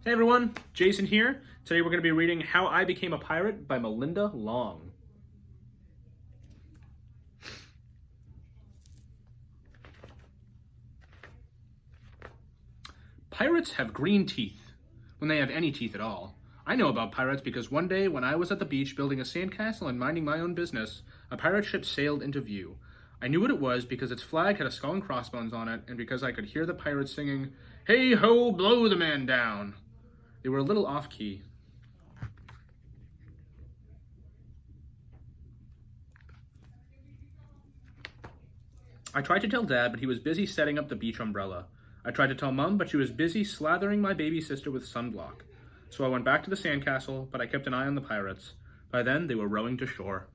Hey everyone, Jason here. Today we're going to be reading How I Became a Pirate by Melinda Long. Pirates have green teeth, when they have any teeth at all. I know about pirates because one day when I was at the beach building a sandcastle and minding my own business, a pirate ship sailed into view. I knew what it was because its flag had a skull and crossbones on it, and because I could hear the pirates singing, "Hey ho, blow the man down." They were a little off-key. I tried to tell Dad, but he was busy setting up the beach umbrella. I tried to tell Mom, but she was busy slathering my baby sister with sunblock. So I went back to the sandcastle, but I kept an eye on the pirates. By then, they were rowing to shore.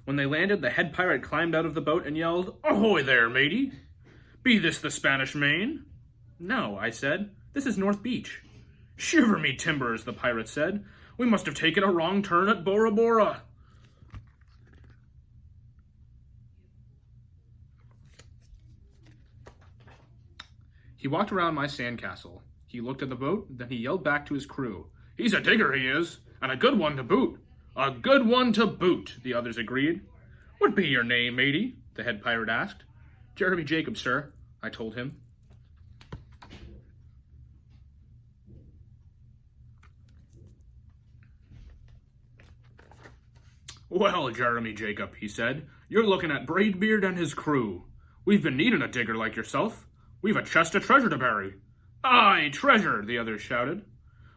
When they landed, the head pirate climbed out of the boat and yelled, "Ahoy there, matey! Be this the Spanish Main?" "No," I said. "This is North Beach." "Shiver me timbers," the pirate said. "We must have taken a wrong turn at Bora Bora." He walked around my sandcastle. He looked at the boat, then he yelled back to his crew. "He's a digger, he is, and a good one to boot." "A good one to boot," the others agreed. "What be your name, matey?" the head pirate asked. "Jeremy Jacob, sir," I told him. "Well, Jeremy Jacob," he said, "you're looking at Braidbeard and his crew. We've been needing a digger like yourself. We've a chest of treasure to bury." "Aye, treasure," the others shouted.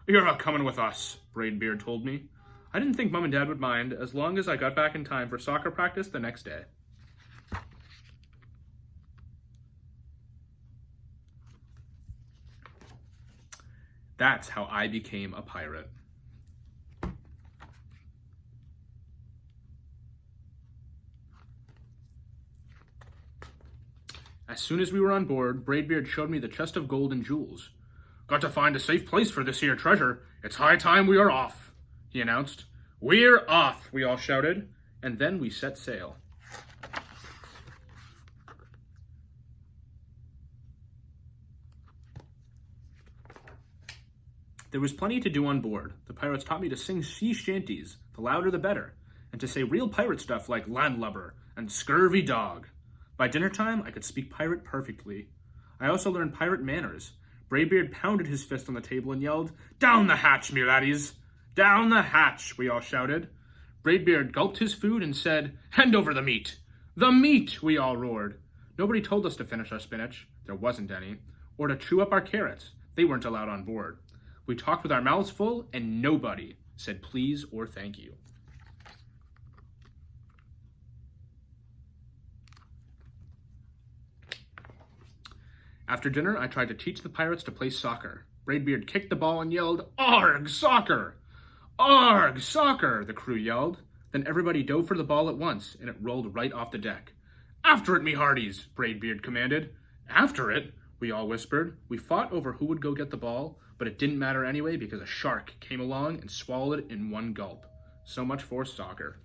"You're a-comin' with us," Braidbeard told me. I didn't think Mom and Dad would mind as long as I got back in time for soccer practice the next day. That's how I became a pirate. As soon as we were on board, Braidbeard showed me the chest of gold and jewels. "Got to find a safe place for this here treasure. It's high time we are off," he announced. "We're off," we all shouted, and then we set sail. There was plenty to do on board. The pirates taught me to sing sea shanties, the louder the better, and to say real pirate stuff like landlubber and scurvy dog. By dinner time, I could speak pirate perfectly. I also learned pirate manners. Braidbeard pounded his fist on the table and yelled, "Down the hatch, me laddies! Down the hatch," we all shouted. Braidbeard gulped his food and said, "Hand over the meat." "The meat," we all roared. Nobody told us to finish our spinach, there wasn't any, or to chew up our carrots, they weren't allowed on board. We talked with our mouths full, and nobody said please or thank you. After dinner, I tried to teach the pirates to play soccer. Braidbeard kicked the ball and yelled, "Arg, soccer! Arg, soccer!" the crew yelled. Then everybody dove for the ball at once, and it rolled right off the deck. "After it, me hearties," Braidbeard commanded. "After it?" we all whispered. We fought over who would go get the ball, but it didn't matter anyway because a shark came along and swallowed it in one gulp. So much for soccer.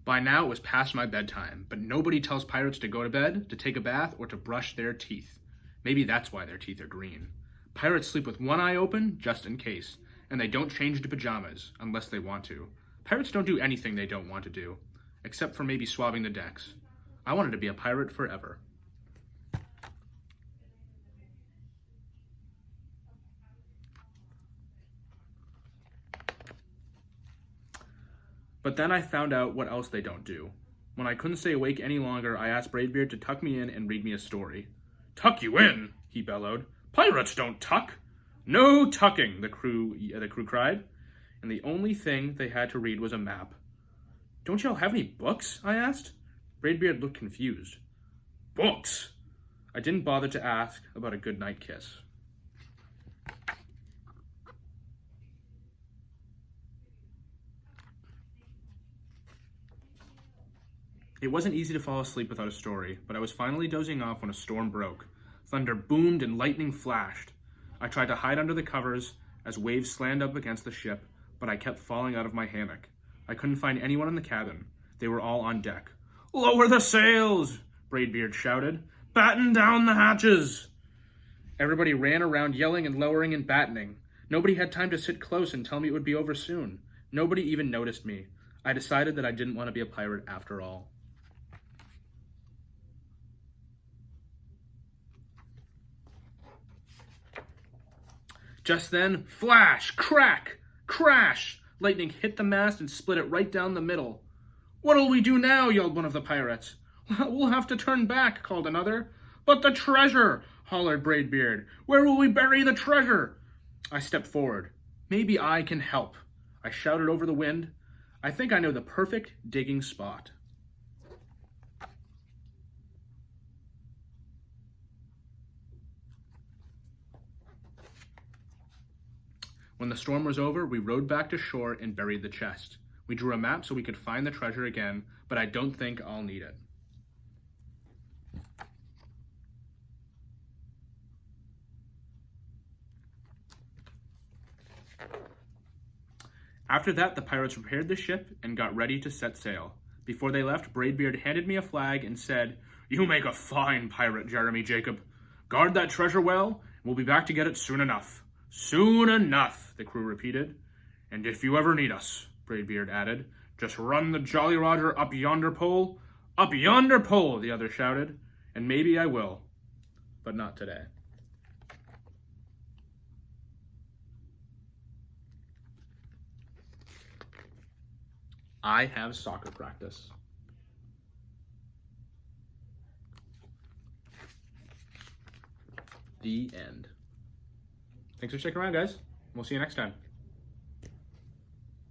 By now, it was past my bedtime, but nobody tells pirates to go to bed, to take a bath, or to brush their teeth. Maybe that's why their teeth are green. Pirates sleep with one eye open, just in case, and they don't change to pajamas, unless they want to. Pirates don't do anything they don't want to do, except for maybe swabbing the decks. I wanted to be a pirate forever. But then I found out what else they don't do. When I couldn't stay awake any longer, I asked Braidbeard to tuck me in and read me a story. "Tuck you in?" he bellowed. "Pirates don't tuck." "No tucking," the crew cried. And the only thing they had to read was a map. "Don't y'all have any books?" I asked. Braidbeard looked confused. "Books?" I didn't bother to ask about a goodnight kiss. It wasn't easy to fall asleep without a story, but I was finally dozing off when a storm broke. Thunder boomed and lightning flashed. I tried to hide under the covers, as waves slammed up against the ship, but I kept falling out of my hammock. I couldn't find anyone in the cabin. They were all on deck. "Lower the sails!" Braidbeard shouted. "Batten down the hatches!" Everybody ran around yelling and lowering and battening. Nobody had time to sit close and tell me it would be over soon. Nobody even noticed me. I decided that I didn't want to be a pirate after all. Just then, flash, crack, crash! Lightning hit the mast and split it right down the middle. "What'll we do now?" yelled one of the pirates. "We'll have to turn back," called another. "But the treasure!" hollered Braidbeard. "Where will we bury the treasure?" I stepped forward. "Maybe I can help," I shouted over the wind. "I think I know the perfect digging spot." When the storm was over, we rowed back to shore and buried the chest. We drew a map so we could find the treasure again, but I don't think I'll need it. After that, the pirates repaired the ship and got ready to set sail. Before they left, Braidbeard handed me a flag and said, "You make a fine pirate, Jeremy Jacob. Guard that treasure well, and we'll be back to get it soon enough." "Soon enough," the crew repeated. "And if you ever need us," Braidbeard added, "just run the Jolly Roger up yonder pole." "Up yonder pole," the other shouted. "And maybe I will, but not today." I have soccer practice. The end. Thanks for sticking around, guys. We'll see you next time.